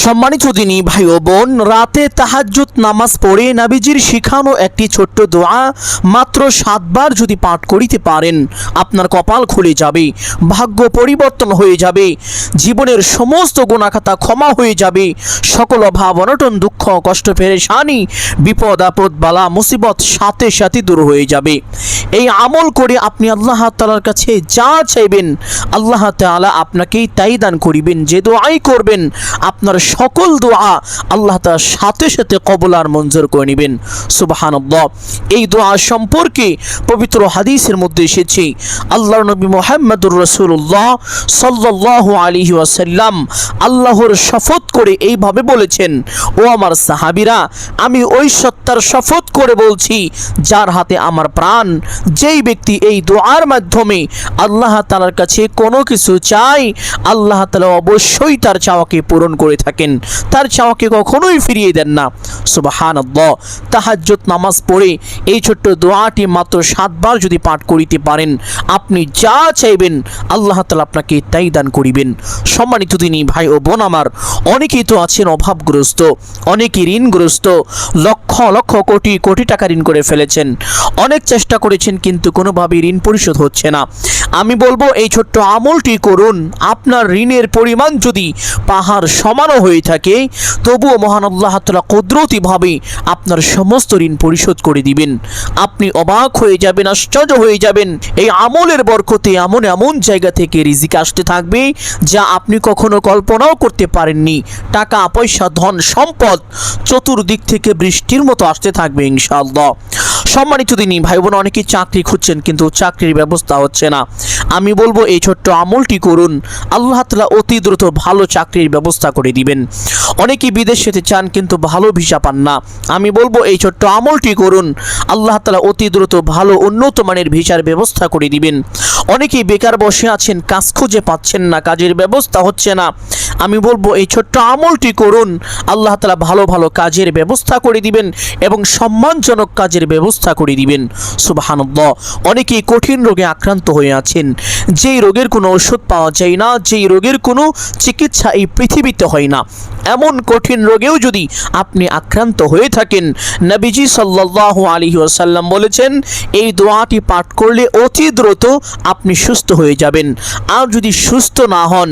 সম্মানিত দিনী ভাই ও বোন, রাতে তাহাজ্জুদ নামাজ পড়ে নবীজির শিখানো একটি ছোট্ট দোয়া মাত্র 7 বার যদি পাঠ করিতে পারেন, আপনার কপাল খুলে যাবে, ভাগ্য পরিবর্তন হয়ে যাবে, জীবনের সমস্ত গুনাহখাতা ক্ষমা হয়ে যাবে, সকল অভাব অনটন দুঃখ কষ্ট পেরেশানি বিপদ আপদ বালা মুসিবত সাথে সাথে দূর হয়ে যাবে। এই আমল করে আপনি আল্লাহ তাআলার কাছে যা চাইবেন আল্লাহ তাআলা আপনাকেই তাই দান করিবেন। যে দোয়াই করবেন আপনার সকল দোয়া আল্লাহ তাআলা সাথে সাথে কবুল আর মঞ্জুর করে নেবেন। সুবহানাল্লাহ। এই দোয়া সম্পর্কে পবিত্র হাদিসের মধ্যে এসেছে, আল্লাহর নবী মুহাম্মদুর রাসূলুল্লাহ সাল্লাল্লাহু আলাইহি ওয়াসাল্লাম আল্লাহর শপথ করে এইভাবে বলেছেন, ও আমার সাহাবীরা, আমি ওই সত্তার শপথ করে বলছি যার হাতে আমার প্রাণ, যেই ব্যক্তি এই দোয়ার মাধ্যমে আল্লাহ তাআলার কাছে কোনো কিছু চায় আল্লাহ তাআলা অবশ্যই তার চাওয়াকে পূরণ করে থাকেন, তার চাওয়াকে কখনোই ফিরিয়ে দেন না। সুবহানাল্লাহ। তাহাজ্জুদ নামাজ পড়ে এই ছোট্ট দোয়াটি মাত্র 7 বার যদি পাঠ করিতে পারেন, আপনি যা চাইবেন আল্লাহ তাআলা আপনাকে তাই দান করিবেন। সম্মানিত দিনী ভাই ও বোন আমার, অনেকেই তো আছেন অভাবগ্রস্ত, অনেকেই ঋণগ্রস্ত, লক্ষ লক্ষ কোটি কোটি টাকা ঋণ করে ফেলেছেন, অনেক চেষ্টা করেছেন কিন্তু কোনোভাবেই ঋণ পরিশোধ হচ্ছে না। আমি বলবো এই ছোট্ট আমলটি করুন। আপনার ঋণের পরিমাণ যদি পাহাড় সমানও হয়ে থাকে, তবুও মহান আল্লাহ তাআলা কুদরতিভাবে আপনার সমস্ত ঋণ পরিশোধ করে দিবেন। আপনি অবাক হয়ে যাবেন, আশ্চর্য হয়ে যাবেন। এই আমলের বরকতে এমন এমন জায়গা থেকে রিজিক আসতে থাকবে যা আপনি কখনো কল্পনাও করতে পারেননি। টাকা পয়সা ধন সম্পদ চতুর্দিক থেকে বৃষ্টির মতো আসতে থাকবে ইনশাআল্লাহ। সম্মানিত দিনী ভাই বোন, অনেকেই চাকরি খুঁজছেন কিন্তু চাকরির ব্যবস্থা হচ্ছে না। আমি বলবো এই ছোট্ট আমলটি করুন, আল্লাহ তাআলা অতি দ্রুত ভালো চাকরির ব্যবস্থা করে দিবেন। অনেকেই বিদেশ যেতে চান কিন্তু ভালো ভিসা পান না। আমি বলবো এই ছোট্ট আমলটি করুন, আল্লাহ তাআলা অতি দ্রুত ভালো উন্নত মানের ভিসার ব্যবস্থা করে দিবেন। অনেকেই বেকার বসে আছেন, কাজ খুঁজে পাচ্ছেন না, কাজের ব্যবস্থা হচ্ছে না। আমি বলবো এই ছোট্ট আমলটি করুন, আল্লাহ তাআলা ভালো ভালো কাজের ব্যবস্থা করে দিবেন এবং সম্মানজনক কাজের ব্যবস্থা করে দিবেন। সুবহানাল্লাহ। অনেকেই কঠিন রোগে আক্রান্ত হয়ে আছেন, যেই রোগের কোনো ওষুধ পাওয়া যায় না, যেই রোগের কোনো চিকিৎসা এই পৃথিবীতে হয় না, এমন কঠিন রোগেও যদি আপনি আক্রান্ত হয়ে থাকেন, নবীজি সাল্লাল্লাহু আলাইহি ওয়াসাল্লাম বলেছেন এই দোয়াটি পাঠ করলে অতি দ্রুত আপনি সুস্থ হয়ে যাবেন। আর যদি সুস্থ না হন,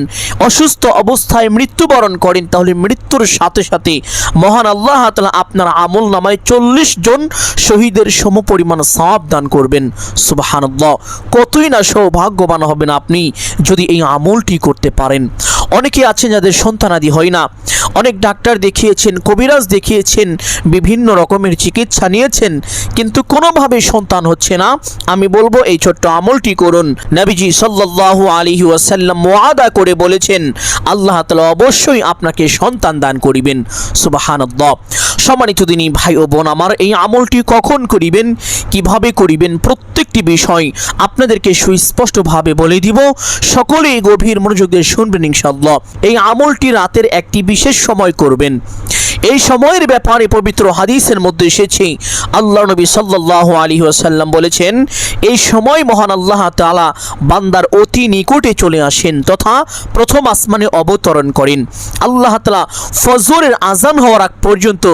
অসুস্থ অবস্থায় মৃত্যুবরণ করেন, তাহলে মৃত্যুর সাথে সাথে মহান আল্লাহ তাআলা আপনার আমল নামায় 40 জন শহীদের সমপরিমাণ সওয়াব দান করবেন। সুবহানাল্লাহ। কতই না সৌভাগ্যবান হবেন আপনি যদি এই আমলটি করতে পারেন। অনেকে আছেন যাদের সন্তানাদি হয় না, অনেক ডাক্তার দেখিয়েছেন, কবিরাজ দেখিয়েছেন, বিভিন্ন রকমের চিকিৎসা নিয়েছেন কিন্তু কোনোভাবে সন্তান হচ্ছে না। আমি বলবো এই ছোট্ট আমলটি করুন। নবীজি সাল্লাল্লাহু আলাইহি ওয়াসাল্লাম ওয়াদা করে বলেছেন আল্লাহ তাআলা অবশ্যই আপনাকে সন্তান দান করিবেন। সুবহানাল্লাহ। সম্মানিত দিনী ভাই ও বোন আমার, এই আমলটি কখন করিবেন, কিভাবে করিবেন, প্রত্যেকটি বিষয় আপনাদেরকে সুস্পষ্টভাবে বলে দিব। সকলেই গভীর মনোযোগ দিয়ে শুনবেন ইনশাআল্লাহ। এই আমলটি রাতের একটি বিশেষ সময় করবেন। এই সময়ের ব্যাপারে পবিত্র হাদিসের মধ্যে এসেছে, আল্লাহ নবী সাল্লাল্লাহু আলাইহি ওয়াসাল্লাম বলেছেন এই সময় মহান আল্লাহ তাআলা বান্দার অতি নিকটে চলে আসেন তথা প্রথম আসমানে অবতরণ করেন। আল্লাহ তাআলা ফজরের আজান হওয়ার আগ পর্যন্ত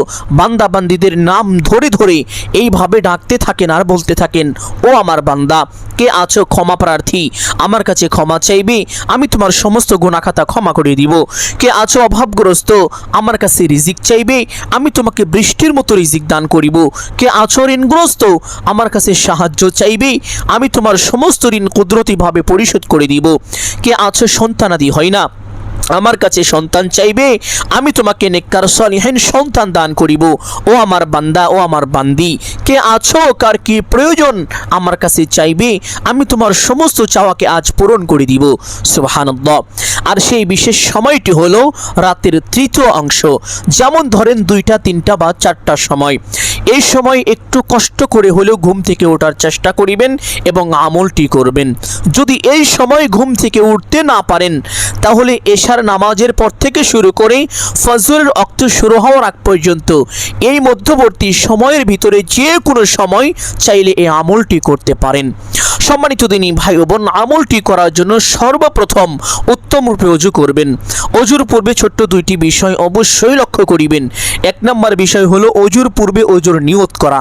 বান্দা বান্দীদের নাম ধরে ধরে এইভাবে ডাকতে থাকেন আর বলতে থাকেন, ও আমার বান্দা, কে আছো ক্ষমা প্রার্থী, আমার কাছে ক্ষমা চাইবে, আমি তোমার সমস্ত গুনাহখাতা ক্ষমা করে দিব। কে আছো অভাবগ্রস্ত, আমার কাছে রিজিক চাইবে, আমি তোমাকে বৃষ্টির মতো রিজিক দান করিব। কে আছো ঋণগ্রস্ত, আমার কাছে সাহায্য চাইবে, আমি তোমার সমস্ত ঋণ কুদরতিভাবে পরিশোধ করে দিব। কে আছো সন্তানাদি হয় না, আমার কাছে সন্তান চাইবে, আমি তোমাকে নেককার সলিহিন সন্তান দান করিব। ও আমার বান্দা, ও আমার বান্দি, কে আছো কার কি প্রয়োজন আমার কাছে চাইবে, আমি তোমার সমস্ত চাওয়াকে আজ পূরণ করে দিব। সুবহানাল্লাহ। আর সেই বিশেষ সময়টি হলো রাতের তৃতীয় অংশ, যেমন ধরেন 2টা 3টা বা 4টার সময়। এই সময় একটু কষ্ট করে হলেও ঘুম থেকে ওঠার চেষ্টা করিবেন এবং আমলটি করবেন। যদি এই সময় ঘুম থেকে উঠতে না পারেন, তাহলে এশার নামাজের পর থেকে শুরু করে ফজরের ওয়াক্ত শুরু হওয়ার আগ পর্যন্ত এই মধ্যবর্তী সময়ের ভিতরে যে কোনো সময় চাইলে এই আমলটি করতে পারেন। সম্মানিত দিনী ভাই ও বোন, আমলটি করার জন্য সর্বপ্রথম উত্তম রূপে ওযু করবেন। ওযুর পূর্বে ছোট্ট দুইটি বিষয় অবশ্যই লক্ষ্য করিবেন। এক নম্বর বিষয় হলো ওযুর পূর্বে ওযুর নিয়ত করা।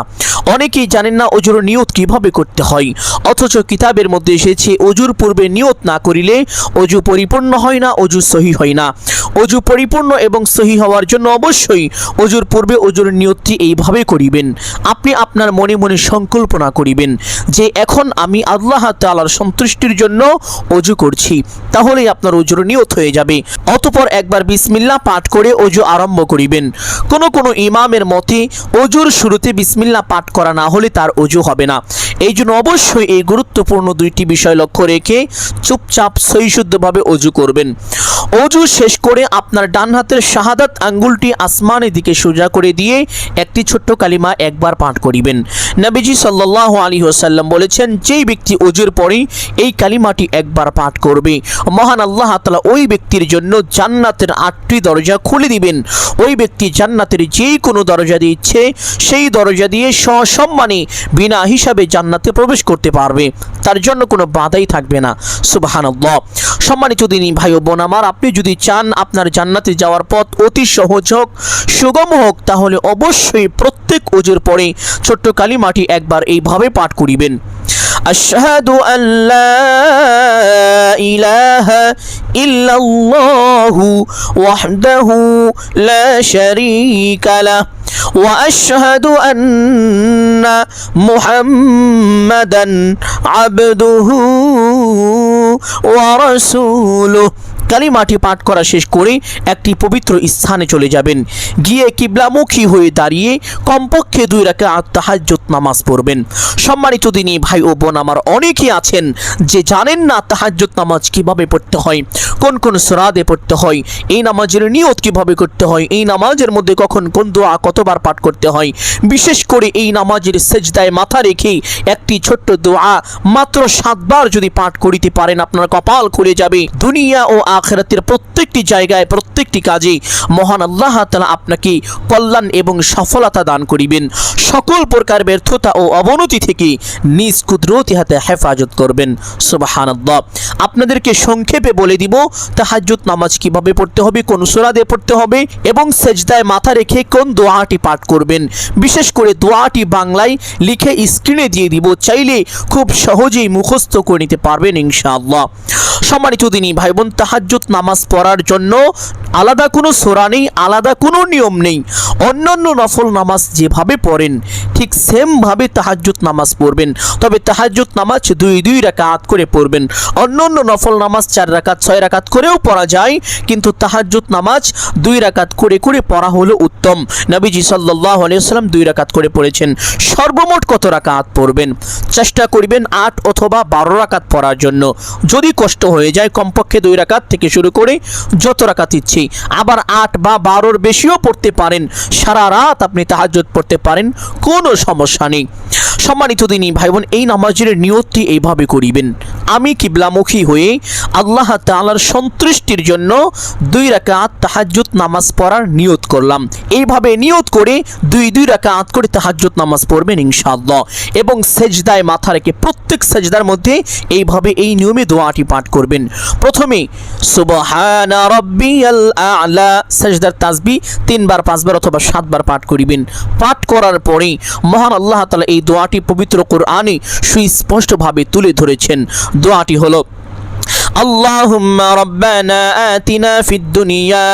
অনেকেই জানেন না ওযুর নিয়ত কিভাবে করতে হয়, অথচ কিতাবের মধ্যে এসেছে ওযুর পূর্বে নিয়ত না করিলে ওযু পরিপূর্ণ হয় না, ওযু সহি হয় না। ওযু পরিপূর্ণ এবং সহি হওয়ার জন্য অবশ্যই ওযুর পূর্বে ওযুর নিয়তটি এইভাবে করিবেন। আপনি আপনার মনে মনে সংকল্পনা করিবেন যে এখন আমি আল্লাহ তাআলার সন্তুষ্টির জন্য ওযু করছি, তাহলেই আপনার ওযুর নিয়ত হয়ে যাবে। অতঃপর একবার বিসমিল্লাহ পাঠ করে ওযু আরম্ভ করিবেন। কোনো ইমামের মতে ওযুর শুরুতে বিসমিল্লাহ পাঠ করা না হলে তার ওযু হবে না। এই জন্য অবশ্যই এই গুরুত্বপূর্ণ দুইটি বিষয় লক্ষ্য রেখে চুপচাপ সহিশুদ্ধভাবে ওযু করবেন। ওযু শেষ করে আপনার ডান হাতের শাহাদাত আঙ্গুলটি আসমানের দিকে সোজা করে দিয়ে একটি ছোট্ট কালিমা একবার পাঠ করিবেন। নবীজি সাল্লাল্লাহু আলাইহি ওয়াসাল্লাম বলেছেন, যেই ব্যক্তি ওযুর পরে এই কালিমাটি একবার পাঠ করবে, মহান আল্লাহ তাআলা ওই ব্যক্তির জন্য জান্নাতের 8টি দরজা খুলে দিবেন। ওই ব্যক্তি জান্নাতের যেই কোনো দরজা দিয়ে ইচ্ছে সেই দরজা দিয়ে সসম্মানে বিনা হিসাবে জান্নাতে প্রবেশ করতে পারবে, তার জন্য কোনো বাধাই থাকবে না। সুবহানাল্লাহ। সম্মানিত দিনী ভাই ও বোন আমার, আপনি যদি চান আপনার জান্নাতে যাওয়ার পথ অতি সহজ হোক, সুগম হোক, তাহলে অবশ্যই প্রত্যেক ওযুর পরে ছোট্ট কালিমাটি একবার এইভাবে পাঠ করিবেন। আশহাদু আল্লা ইলাহা ইল্লাল্লাহু ওয়াহদাহু লা শারীকা লাহ ওয়া আশহাদু আন্না মুহাম্মাদান আবদুহু ওয়া রাসূলুহু। কালিমাটি পাঠ করা শেষ করে একটি পবিত্র স্থানে চলে যাবেন। গিয়ে কিবলামুখী হয়ে দাঁড়িয়ে কমপক্ষে 2 রাকাত তাহাজ্জুদ নামাজ পড়বেন। সম্মানিত দিনী ভাই ও বোন আমার, অনেকেই আছেন যে জানেন না তাহাজ্জুদ নামাজ কিভাবে পড়তে হয়, কোন কোন সূরা দিয়ে পড়তে হয়, এই নামাজের নিয়ত কিভাবে করতে হয়, এই নামাজের মধ্যে কখন কোন দোয়া কতবার পাঠ করতে হয়। বিশেষ করে এই নামাজের সেজদায় মাথা রেখে একটি ছোট্ট দোয়া মাত্র 7 বার যদি পাঠ করিতে পারেন, আপনার কপাল খুলে যাবে। দুনিয়া ও আখিরাতের প্রত্যেকটি জায়গায় প্রত্যেকটি কাজে মহান আল্লাহ তাআলা আপনাকে কল্যাণ এবং সফলতা দান করিবেন। সকল প্রকার ব্যর্থতা ও অবনতি থেকে নিজ কুদরতি হাতে হেফাজত করবেন। সুবহানাল্লাহ। আপনাদেরকে সংক্ষেপে বলে দিব তাহাজ্জুদ নামাজ কিভাবে পড়তে হবে, কোন সূরা দিয়ে পড়তে হবে এবং সেজদায় মাথা রেখে কোন দোয়াটি পাঠ করবেন। বিশেষ করে দোয়াটি বাংলায় লিখে স্ক্রিনে দিয়ে দিব, চাইলে খুব সহজেই মুখস্থ করে নিতে পারবেন ইনশাআল্লাহ। সম্মানিত দিনী ভাই বোন, তাহাজ্জুদ নামাজ পড়ার জন্য আলাদা কোনো সূরা নেই, আলাদা কোনো নিয়ম নেই। অন্যান্য নফল নামাজ যেভাবে পড়েন ঠিক সেমভাবে তাহাজ্জুদ নামাজ পড়বেন। তবে তাহাজ্জুদ নামাজ 2 রাকাত করে পড়বেন। অন্যান্য নফল নামাজ 4 রাকাত 6 রাকাত করেও পড়া যায়, কিন্তু তাহাজ্জুদ নামাজ 2 রাকাত করে পড়া হলো উত্তম। নবীজি সাল্লাল্লাহু আলাইহি ওয়াসাল্লাম 2 রাকাত করে পড়েছেন। সর্বমোট কত রাকাত পড়বেন? চেষ্টা করবেন 8 অথবা 12 রাকাত পড়ার জন্য। যদি কষ্ট হয়ে যায় কমপক্ষে 2 রাকাত থেকে শুরু করে যত রাকাত ইচ্ছে, আবার 8 বা 12-র বেশিও পড়তে পারেন। সারা রাত আপনি তাহাজ্জুদ পড়তে পারেন, কোনো সমস্যা নেই। সম্মানিত দিনী ভাই বোন, এই নামাজের নিয়তটি এইভাবে করিবেন। আমি কিবলামুখী হয়ে আল্লাহ তাআলার সন্তুষ্টির জন্য 2 রাকাত তাহাজ্জুদ নামাজ পড়ার নিয়ত করলাম। এইভাবে নিয়ত করে 2 রাকাত করে তাহাজ্জুদ নামাজ পড়বেন ইনশাআল্লাহ। এবং সেজদায় মাথা রেখে প্রত্যেক সেজদার মধ্যে এইভাবে এই নিয়মে দোয়াটি পাঠ করবেন। প্রথমে সুবহানা রাব্বিয়াল আ'লা, সেজদার তাসবিহ 3 বার 5 বার অথবা 7 বার পাঠ করিবেন। পাঠ করার পরে মহান আল্লাহ তাআলা এই দোয়াটি পবিত্র কোরআনে সুস্পষ্টভাবে তুলে ধরেছেন। দোয়াটি হলো আল্লাহুম্মা রাব্বানা আতিনা ফিদ দুনিয়া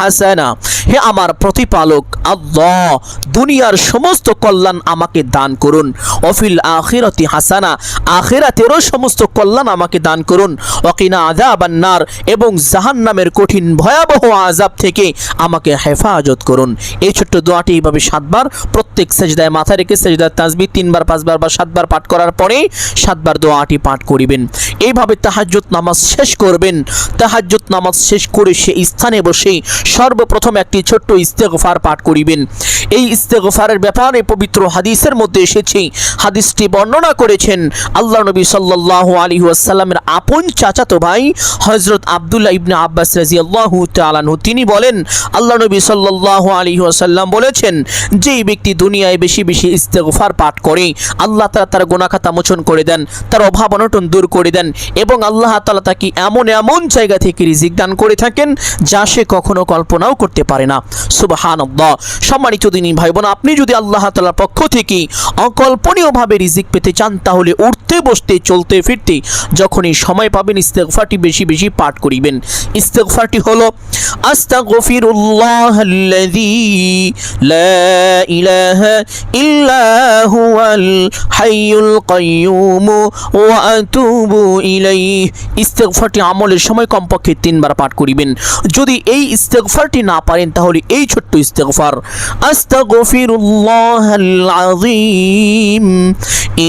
হাসানা। হে আমার প্রতিপালক আল্লাহ, দুনিয়ার সমস্ত কল্যাণ আমাকে দান করুন। ওয়াফিল আখিরাতি হাসানা, আখিরাতেরও সমস্ত কল্যাণ আমাকে দান করুন। ওয়াকিনা আযাবান নার, এবং জাহান্নামের কঠিন ভয়াবহ আযাব থেকে আমাকে হেফাজত করুন। এই ছোট্ট দোয়াটি এইভাবে 7 বার প্রত্যেক সেজদায় মাথা রেখে সেজদার তাসবিহ 3 বার 5 বার বা 7 বার পাঠ করার পরে 7 বার দোয়াটি পাঠ করিবেন। এইভাবে তাহাজ্জুদ নামাজ শেষ করবেন, তাহাজ্জুদ নামাজ শেষ করে সে স্থানে বসে সর্বপ্রথম একটি ছোট্ট ইস্তেগফার পাঠ করিবেন। এই ইস্তেগফারের ব্যাপারে পবিত্র হাদিসের মধ্যে এসেছে, হাদিসটি বর্ণনা করেছেন আল্লাহ নবী সাল্লাল্লাহু আলাইহি ওয়াসাল্লামের আপন চাচাতো ভাই হযরত আব্দুল্লাহ ইবনে আব্বাস রাদিয়াল্লাহু তাআলা আনহু। তিনি বলেন, আল্লাহ নবী সাল্লাল্লাহু আলাইহি ওয়াসাল্লাম বলেছেন, যেই ব্যক্তি দুনিয়ায় বেশি বেশি ইস্তেগফার পাঠ করে আল্লাহ তাআলা তার গুনাহ খাতা মোচন করে দেন, তার অভাব অনটন দূর করে দেন এবং আল্লাহ তাআলা তাকে এমন এমন জায়গা থেকে রিজিক দান করে থাকেন যা সে কখনো কল্পনাও করতে পারে না। সুবহানাল্লাহ। সম্মানিত দিনী ভাই বোন, আপনি যদি আল্লাহ তাআলার পক্ষ থেকে অকল্পনীয়ভাবে রিজিক পেতে চান তাহলে উঠতে বসতে চলতে ফিরতে যখনই সময় পাবেন ইস্তেগফারটি বেশি বেশি পাঠ করিবেন। ইস্তেগফারটি হলো আস্তাগফিরুল্লাহাল্লাযী লা ইলাহা ইল্লা হুয়াল হাইয়ুল কাইয়্যুম ওয়া আতুবু ইলাইহি। ইস্তেগফারটি আমলের সময় কমপক্ষে 3 বার পাঠ করিবেন। যদি এই ইস্তেগফারটি না পারেন তাহলে এই ছোট্ট ইস্তেগফার, আস্তাগফিরুল্লাহাল আযীম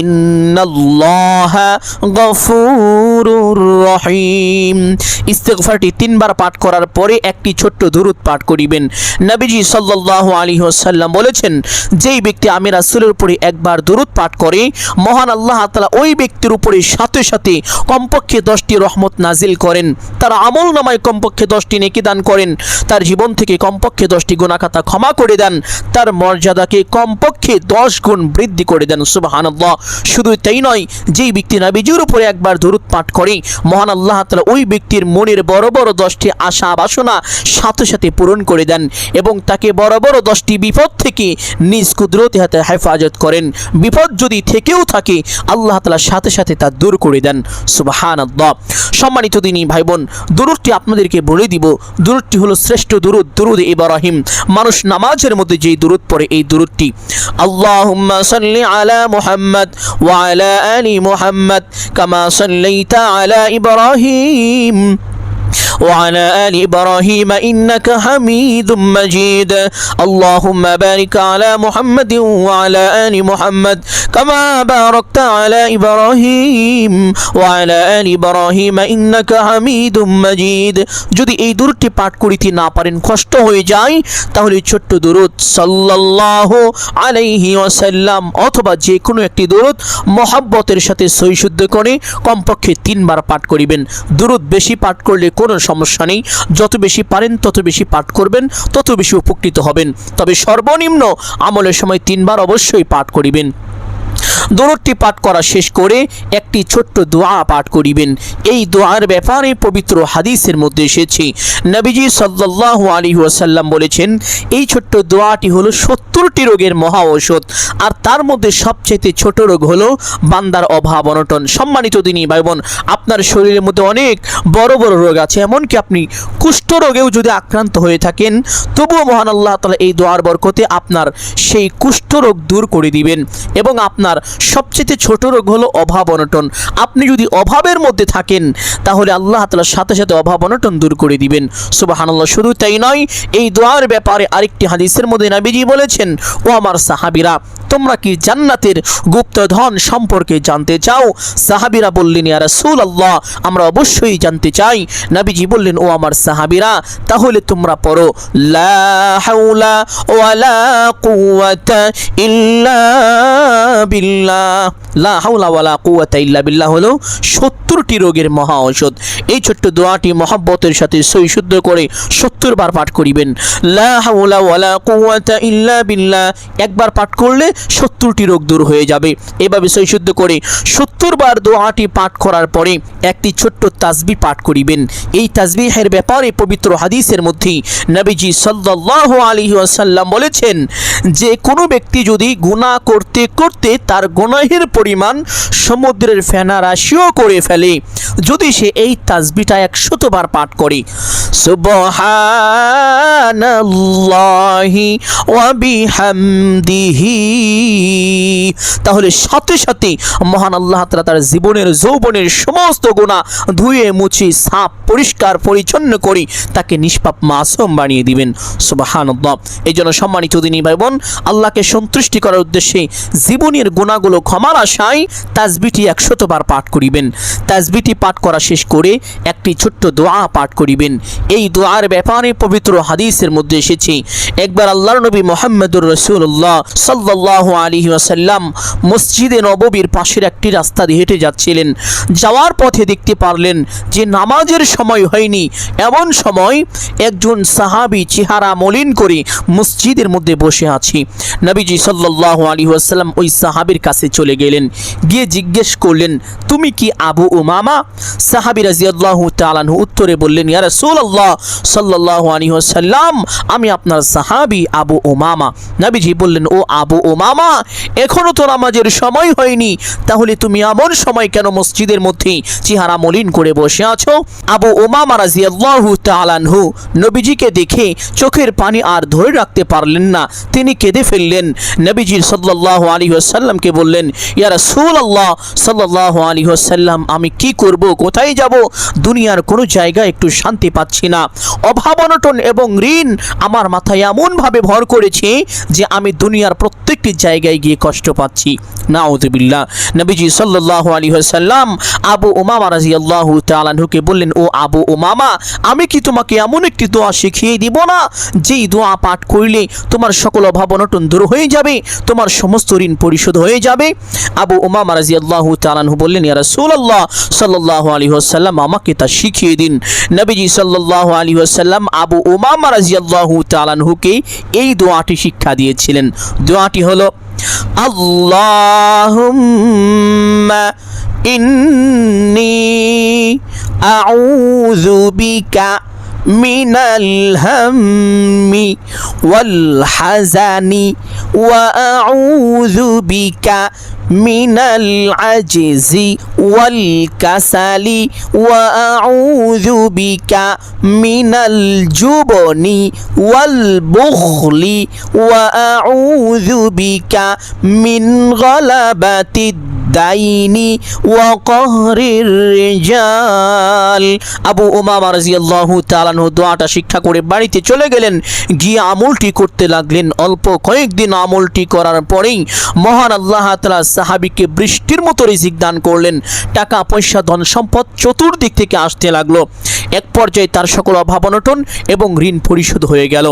ইন্নাল্লাহা গফুরুর রহিম। ইস্তেগফারটি 3 বার পাঠ করার পরে একটি ছোট্ট দুরূদ পাঠ করিবেন। নবীজি সাল্লাল্লাহু আলাইহি ওয়াসাল্লাম বলেছেন, যেই ব্যক্তি আমি রাসূলের উপরে একবার দুরূদ পাঠ করে মহান আল্লাহ তাআলা ওই ব্যক্তির উপরে সাথে সাথে কমপক্ষে 10টি রহমত নাজিল করেন, তার আমল নামায় কমপক্ষে 10টি নেকি দান করেন, তার জীবন থেকে কমপক্ষে 10টি গুনাহ খাতা ক্ষমা করে দেন, তার মর্যাদাকে কমপক্ষে 10 গুণ বৃদ্ধি করে দেন। সুবহানাল্লাহ। শুধু তাই নয়, যেই ব্যক্তি নবীজির উপরে একবার দুরূদ পাঠ করে মহান আল্লাহ তাআলা ওই ব্যক্তির মনের বড় বড় 10টি আশা বাসনা সাথে সাথে পূরণ করে দেন এবং তাকে বড় বড় 10টি বিপদ থেকে নিজ কুদরতি হাতে হেফাজত করেন। বিপদ যদি থেকেও থাকে আল্লাহ তাআলা সাথে সাথে তা দূর করে দেন। সুবহানাল্লাহ। সম্মানিত দিনী ভাই বোন, দুরূদটি আপনাদেরকে বলে দিব। দুরূদটি হলো শ্রেষ্ঠ দুরূদ, দুরূদ ইব্রাহিম। মানুষ নামাজের মধ্যে যেই দুরূদ পড়ে এই দুরূদটি, আল্লাহুম্মা সাল্লি আলা মুহাম্মদ ওয়া আলা আলি মুহাম্মদ কামা সাল্লাইতা আলা ইব্রাহিম وعلى آل إبراهيم إنك حميد مجيد اللهم بارك على محمد وعلى آل محمد كما باركت على إبراهيم وعلى آل إبراهيم إنك حميد مجيد। যদি এই দুরূদটি পাঠ করিতে না পারেন, কষ্ট হয়ে যায়, তাহলে ছোট্ট দুরূদ সাল্লাল্লাহু আলাইহি ওয়াসাল্লাম অথবা যে কোনো একটি দুরূদ মহব্বতের সাথে সহি শুদ্ধ করে কমপক্ষে 3 বার পাঠ করিবেন। দুরূদ বেশি পাঠ করলে কোনো সমস্যা নেই, যত বেশি পারেন তত বেশি পাঠ করবেন, তত বেশি উপকৃত হবেন। তবে সর্বনিম্ন আমলের সময় 3 বার অবশ্যই পাঠ করিবেন। দুরূদটি পাঠ করা শেষ করে একটি ছোট্ট দোয়া পাঠ করিবেন। এই দোয়ার ব্যাপারে পবিত্র হাদিসের মধ্যে এসেছে, নবীজি সাল্লাল্লাহু আলাইহি ওয়াসাল্লাম বলেছেন, এই ছোট্ট দোয়াটি হলো 70টি রোগের মহা ঔষধ, আর তার মধ্যে সবচেয়ে ছোট রোগ হলো বান্দার অভাব অনটন। সম্মানিত দিনী ভাই বোন, আপনার শরীরের মধ্যে অনেক বড় বড় রোগ আছে, এমনকি আপনি কুষ্ঠ রোগেও যদি আক্রান্ত হয়ে থাকেন তবুও মহান আল্লাহ তাআলা এই দোয়ার বরকতে আপনার সেই কুষ্ঠ রোগ দূর করে দিবেন। এবং আপনার সবচেয়ে ছোট রোগ হলো অভাব অনটন। আপনি যদি অভাবের মধ্যে থাকেন তাহলে আল্লাহ তাআলা সাথে সাথে অভাব অনটন দূর করে দিবেন। সুবহানাল্লাহ। শুধু তাই নয়, এই দোয়ার ব্যাপারে আরেকটি হাদিসের মধ্যে নবীজি বলেছেন, ও আমার সাহাবীরা, তোমরা কি জান্নাতের গুপ্তধন সম্পর্কে জানতে চাও? সাহাবীরা বললেন, ইয়া রাসূলুল্লাহ, আমরা অবশ্যই জানতে চাই। নবীজি বললেন, ও আমার সাহাবীরা, তাহলে তোমরা পড়ো লা হাওলা ওয়ালা কুওয়াতা ইল্লা বিল্লাহ। লা হাওলা ওয়ালা কুওয়াতা ইল্লা বিল্লাহ হলো 70টি রোগের মহা ঔষধ। এই ছোট্ট দোয়াটি মহব্বতের সাথে সহি শুদ্ধ করে 70 বার পাঠ করিবেন। লা হাওলা ওয়ালা কুওয়াতা ইল্লা বিল্লাহ একবার পাঠ করলে 70টি রোগ দূর হয়ে যাবে। এভাবে সহি শুদ্ধ করে 70 বার দোয়াটি পাঠ করার পরে একটি ছোট্ট তাসবিহ পাঠ করিবেন। এই তাসবিহের ব্যাপারে পবিত্র হাদিসের মধ্যে নবীজি সাল্লাল্লাহু আলাইহি ওয়াসাল্লাম বলেছেন, যে কোনো ব্যক্তি যদি গুনাহ করতে করতে তার গুনাহের পরিমাণ সমুদ্রের ফেনা রাশিও করে ফেলে, যদি সে এই তাসবিহটা 100 বার পাঠ করে, সুবহানাল্লাহি ওয়া বিহামদিহি। তাহলে সাথে সাথে মহান আল্লাহ তাআলা তার জীবনের যৌবনের সমস্ত গুনাহ ধুয়ে মুছে সাফ পরিষ্কার পরিচ্ছন্ন করে তাকে নিষ্পাপ মাসুম বানিয়ে দিবেন। সুবহানাল্লাহ। এই জন্য সম্মানিত দিনী ভাই বোন, আল্লাহকে সন্তুষ্টি করার উদ্দেশ্যে জীবনের গুনাহগুলো ক্ষমার আশায় তাসবিহটি 100 বার পাঠ করিবেন। তাসবিহটি পাঠ করা শেষ করে একটি ছোট্ট দোয়া পাঠ করিবেন। এই দোয়ার ব্যাপারে পবিত্র হাদিসের মধ্যে এসেছে, একবার আল্লাহর নবী মুহাম্মদুর রাসূলুল্লাহ সাল্লাল্লাহু আলাইহি ওয়াসাল্লাম মসজিদে নববীর পাশের একটি রাস্তা দিয়ে হেঁটে যাচ্ছিলেন। যাওয়ার পথে দেখতে পারলেন যে নামাজের সময় হয়নি। এমন সময় একজন সাহাবী চেহারা মলিন করে মসজিদের মধ্যে বসে আছে। নবীজি সাল্লাল্লাহু আলাইহি ওয়াসাল্লাম ওই সাহাবীর কাছে চলে গেলেন, গিয়ে জিজ্ঞেস করলেন, তুমি কি আবু উমামা? সাহাবী রাদিয়াল্লাহু তাআলা আনহু উত্তরে বললেন, ইয়া রাসূলুল্লাহ সাল্লাল্লাহু আলাইহি ওয়াসাল্লাম, আমি আপনার সাহাবী আবু উমামা। নবীজি বললেন, ও আবু উমামা, এখনো তো নামাজের সময় হয়নি, তাহলে তুমি এমন সময় কেন মসজিদের মধ্যে চেহারা মলিন করে বসে আছো? আবু উমামা রাদিয়াল্লাহু তাআলা আনহু নবীজিকে দেখে চোখের পানি আর ধরে রাখতে পারলেন না, তিনি কেঁদে ফেললেন। নবীজি সাল্লাল্লাহু আলাইহি ওয়াসাল্লামকে বললেন, ইয়া রাসূলুল্লাহ সাল্লাল্লাহু আলাইহি ওয়াসাল্লাম, আমি কি করব, কোথায় যাব? দুনিয়ার কোনো জায়গায় একটু শান্তি পাচ্ছি না। অভাব অনটন এবং ঋণ আমার মাথায় এমনভাবে ভর করেছে যে আমি দুনিয়ার প্রত্যেকটি জায়গায় গিয়ে কষ্ট পাচ্ছি। নাউযুবিল্লাহ। নবীজি সাল্লাল্লাহু আলাইহি ওয়াসাল্লাম আবু উমামা রাদিয়াল্লাহু তাআলা আনহুকে বললেন, ও আবু উমামা, আমি কি তোমাকে এমন একটি দোয়া শিখিয়ে দিব না, যেই দোয়া পাঠ করলে তোমার সকল অভাব অনটন দূর হয়ে যাবে, তোমার সমস্ত ঋণ পরিশোধ হয়ে যাবে? আবু উমামা রাদিয়াল্লাহু তাআলা আনহু বললেন, ইয়া রাসূলুল্লাহ সাল্লাল্লাহু আলাইহি ওয়াসাল্লাম, আমাকে তা শিখিয়ে দিন। নবীজি সাল্লাল্লাহু আলাইহি ওয়াসাল্লাম আবু উমামা রাদিয়াল্লাহু তাআলা আনহুকে এই দোয়াটি শিক্ষা দিয়েছিলেন। দোয়াটি হলো, আল্লাহুম্মা ইন্নী আউযু বিকা মিনাল হাম্মি ওয়াল হাজানি ওয়া আউযু বিকা মিনাল আজিজি ওয়াল কাসালি ওয়া আউযু বিকা মিনাল জুবনি ওয়াল বুখলি ওয়া আউযু বিকা মিন গালাবাতিদ দাইনি ওয়া কাহরির রিজাল। আবু উমামা রাদিয়াল্লাহু তাআলা আনহু দোয়াটা শিক্ষা করে বাড়িতে চলে গেলেন, গিয়ে আমলটি করতে লাগলেন। অল্প কয়েকদিন আমলটি করার পরেই মহান আল্লাহ তাআলা সাহাবীকে বৃষ্টির মতো রিজিক দান করলেন। টাকা পয়সা ধন সম্পদ চতুর্দিক থেকে আসতে লাগলো। এক পর্যায়ে তার সকল অভাব অনটন এবং ঋণ পরিশোধ হয়ে গেল।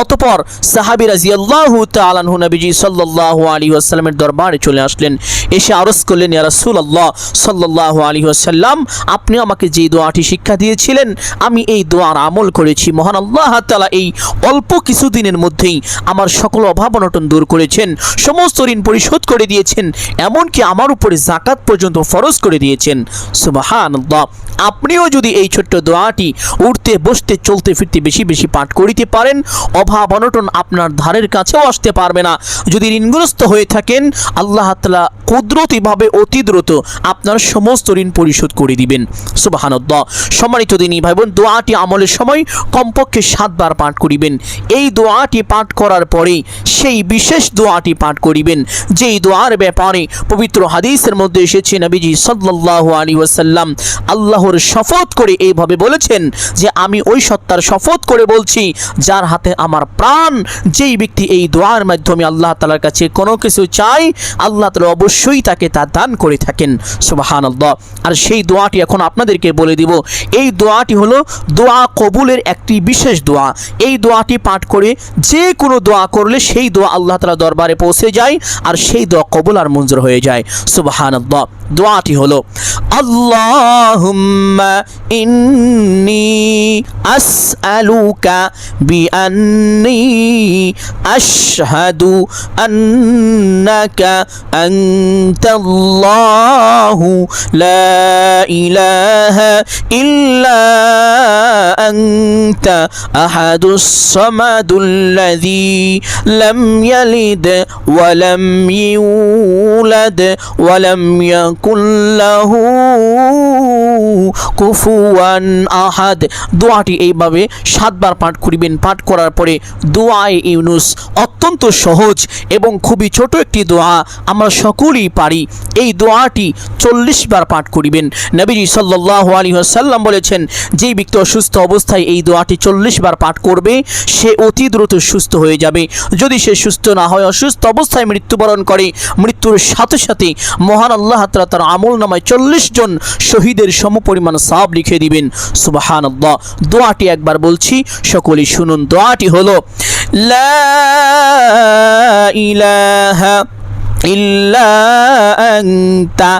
অতঃপর সাহাবী রাদিয়াল্লাহু তাআলা আনহু নবীজি সাল্লাল্লাহু আলাইহি ওয়াসাল্লামের দরবারে চলে আসলেন। এসে আরজ করলেন, ইয়া রাসূলুল্লাহ সাল্লাল্লাহু আলাইহি ওয়াসাল্লাম, আপনি আমাকে যে দোয়াটি শিক্ষা দিয়েছিলেন আমি এই দোয়ার আমল করেছি। মহান আল্লাহ তাআলা এই অল্প কিছুদিনের মধ্যেই আমার সকল অভাব অনটন দূর করেছেন, সমস্ত ঋণ পরিশোধ করে দিয়েছেন, এমনকি আমার উপরে যাকাত পর্যন্ত ফরজ করে দিয়েছেন। সুবহানাল্লাহ। আপনিও যদি এই ছোট্ট দোয়াটি উঠতে বসতে চলতে ফিরতে বেশি বেশি পাঠ করিতে পারেন, অভাব অনটন আপনার ধারের কাছেও আসতে পারবে না। যদি ঋণগ্রস্ত হয়ে থাকেন, আল্লাহ তাআলা কুদরতিভাবে অতি দ্রুত আপনার সমস্ত ঋণ পরিশোধ করে দিবেন। সুবহানাল্লাহ। সম্মানিত দিনী ভাই বোন, দোয়াটি আমলের সময় কমপক্ষে 7 বার পাঠ করিবেন। এই দোয়াটি পাঠ করার পরে সেই বিশেষ দোয়াটি পাঠ করিবেন যেই দোয়ার ব্যাপারে পবিত্র হাদিসের মধ্যে এসেছে, নবীজি সাল্লাল্লাহু আলাইহি ওয়াসাল্লাম আল্লাহর শপথ করে এইভাবে বলেছেন যে, আমি ওই সত্তার শপথ করে বলছি যার হাতে আমার প্রাণ, যেই ব্যক্তি এই দোয়ার মাধ্যমে আল্লাহ তাআলার কাছে কোনো কিছু চায়, আল্লাহ তাআলা অবশ্যই তাকে তা দান করে থাকেন। সুবহানাল্লাহ। আর সেই দোয়াটি এখন আপনাদেরকে বলে দিব। এই দোয়াটি হলো দোয়া কবুলের একটি বিশেষ দোয়া। এই দোয়াটি পাঠ করে যে কোনো দোয়া করলে সেই দোয়া আল্লাহ তাআলার দরবারে পৌঁছে যায় আর সেই দোয়া কবুল আর মঞ্জুর হয়ে যায়। সুবহানাল্লাহ। দোয়াটি হলো, আল্লাহুম্মা ইন্নী আসআলুকা বিআন্নী আশহাদু আন্নাকা আনতাল্লাহু লা ইলাহা ইল্লা আনতা আহাদুস সামাদুল্লাযী লাম ইয়ালিদ ওয়া লাম ইউলাদ ওয়া লাম ইয়াকুল লাহু কুফুয়ান আহাদ। দোয়াটি এইভাবে 7 বার পাঠ করিবেন। পাঠ করার পরে দোয়ায়ে ইউনুস অত্যন্ত সহজ এবং খুবই ছোট একটি দোয়া, আমরা সকলেই পারি। এই দোয়াটি 40 বার পাঠ করিবেন। নবীজি সাল্লাল্লাহু আলাইহি ওয়াসাল্লাম বলেছেন, যেই ব্যক্তি অসুস্থ অবস্থায় এই দোয়াটি 40 বার পাঠ করবে সে অতি দ্রুত সুস্থ হয়ে যাবে। যদি সে সুস্থ না হয়, অসুস্থ অবস্থায় মৃত্যুবরণ করে, মৃত্যুর সাথে সাথে মহান আল্লাহ তাআলা তার আমল নামায় 40 জন শহীদের সমপরিমাণ সওয়াব লিখে দিবেন। সুবহানাল্লাহ। দোয়াটি একবার বলছি, সকলেই শুনুন। দোয়াটি হলো লা ইলাহা ইল্লা আনতা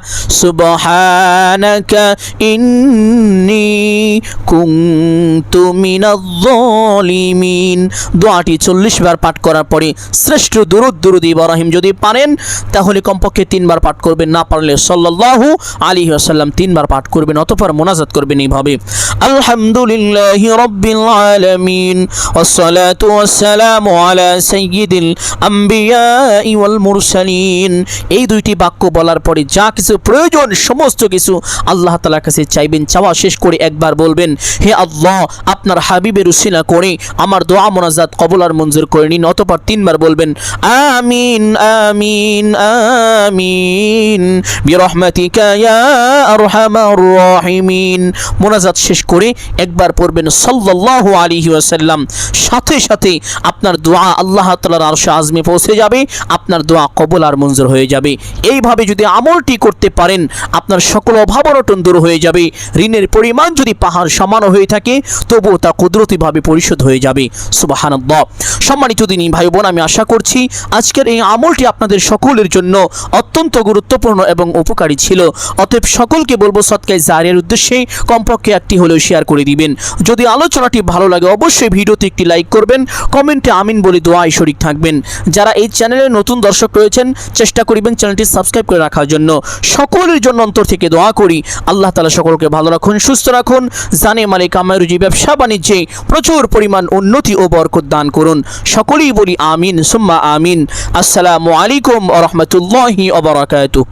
সুবহানাকা ইন্নী কুনতু মিনাজ জালিমিন। দোয়াটি 40 বার পাঠ করার পরে শ্রেষ্ঠ দুরূদ ইব্রাহিম যদি পারেন তাহলে কমপক্ষে 3 বার পাঠ করবেন, না পারলে সাল্লাল্লাহু আলাইহি ওয়াসাল্লাম 3 বার পাঠ করবেন। অতঃপর মোনাজাত করবেন এইভাবে, আলহামদুলিল্লাহি রাব্বিল আলামিন ওয়াসসালাতু ওয়াসসালামু আলা সাইয়্যিদিল আম্বিয়া ওয়াল মুরসালিন। এই দুইটি বাক্য বলার পরে যা কিছু প্রয়োজন সমস্ত কিছু আল্লাহ তাআলার কাছে চাইবেন। চাওয়া শেষ করে একবার বলবেন, হে আল্লাহ, আপনার হাবিবের উসিলা করে আমার দোয়া মোনাজাত কবুল আর মঞ্জুর করে নিন। অতঃপর 3 বার বলবেন আমিন আমিন আমিন বিরহমাতিকা ইয়া আরহামার রাহিমিন। মোনাজাত শেষ করে একবার পড়বেন সাল্লাল্লাহু আলাইহি ওয়াসাল্লাম। সাথে সাথে আপনার দোয়া আল্লাহ তাআলার আরশে আজমে পৌঁছে যাবে, আপনার দোয়া কবুল আর মঞ্জুর হয়ে যাবে। এইভাবে যদি আমলটি করতে পারেন আপনার সকল অভাব অনটন দূর হয়ে যাবে। ঋণের পরিমাণ যদি পাহাড় সমান হয়ে থাকে তবুও তা কুদরতিভাবে পরিশোধ হয়ে যাবে। সুবহানাল্লাহ। সম্মানিত দিনী ভাই বোন, আমি আশা করছি আজকের এই আমলটি আপনাদের সকলের জন্য অত্যন্ত গুরুত্বপূর্ণ এবং উপকারী ছিল। অতএব সকলকে বলবো সদকায়ে জারিয়ার উদ্দেশ্যে কমপক্ষে একটি হলেও শেয়ার করে দিবেন। যদি আলোচনাটি ভালো লাগে অবশ্যই ভিডিওতে একটি লাইক করবেন, কমেন্টে আমিন বলে দোয়ায় শরীক থাকবেন। যারা এই চ্যানেলে নতুন দর্শক রয়েছেন চেষ্টা করিবেন চ্যানেলটি সাবস্ক্রাইব করে রাখার জন্য। সকলের জন্য অন্তর থেকে দোয়া করি আল্লাহ তাআলা সকলকে ভালো রাখুন, সুস্থ রাখুন, জানে মালে কামায় রুজি ব্যবসা বাণিজ্যে প্রচুর পরিমাণ উন্নতি ও বরকত দান করুন। সকলেই বলি আমিন সুম্মা আমিন। আসসালামু আলাইকুম ওয়া রাহমাতুল্লাহি ওয়া বারাকাতুহু।